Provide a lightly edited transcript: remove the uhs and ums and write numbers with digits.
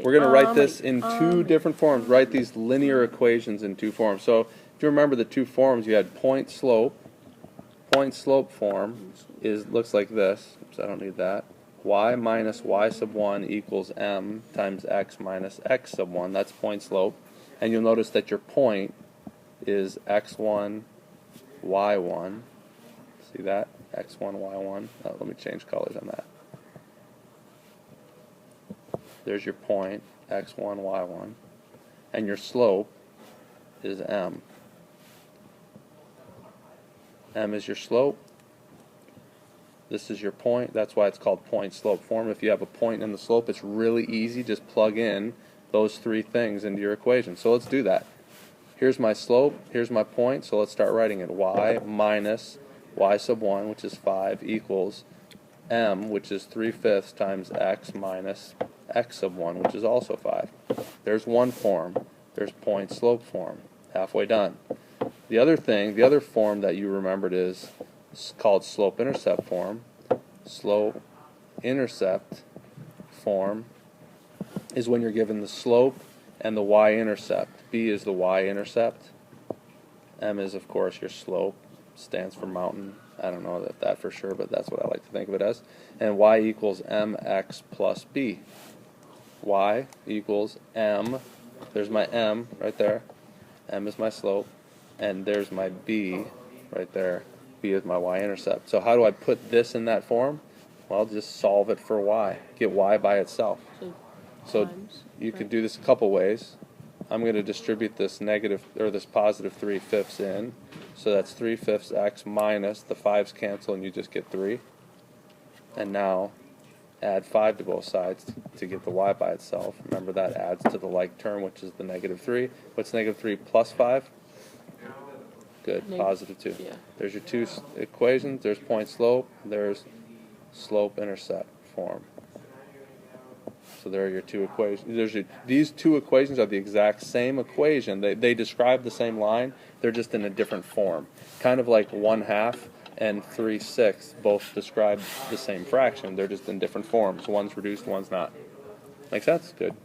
We're going to write this in two different forms. Write these linear equations in two forms. So if you remember the two forms, you had point slope. Point slope form looks like this. Oops, I don't need that. Y minus y sub 1 equals m times x minus x sub 1. That's point slope. And you'll notice that your point is x1, y1. See that? x1, y1. Oh, let me change colors on that. There's your point, x1, y1. And your slope is m. M is your slope. This is your point. That's why it's called point slope form. If you have a point and the slope, it's really easy. Just plug in those three things into your equation. So let's do that. Here's my slope. Here's my point. So let's start writing it. Y minus y sub 1, which is 5, equals m, which is 3/5 times x minus x sub 1, which is also 5. There's one form. There's point slope form. Halfway done. The other form that you remembered is called slope intercept form. Slope intercept form is when you're given the slope and the y-intercept. B is the y-intercept. M is, of course, your slope. Stands for mountain. I don't know that for sure, but that's what I like to think of it as. And y equals mx plus b. Y equals m. There's my m right there. M is my slope. And there's my b right there. B is my y-intercept. So how do I put this in that form? Well, just solve it for y. Get y by itself. So you can do this a couple ways. I'm going to distribute this this positive 3/5 in. So that's 3/5 x minus the 5's cancel and you just get 3. And now add 5 to both sides to get the y by itself. Remember that adds to the like term, which is the -3. What's -3 plus 5? Good, positive 2. Yeah. There's your two equations. There's point slope. There's slope intercept form. So there are your two equations. These two equations are the exact same equation. They describe the same line. They're just in a different form. Kind of like 1/2 and 3/6 both describe the same fraction. They're just in different forms. One's reduced, one's not. Make sense? Good.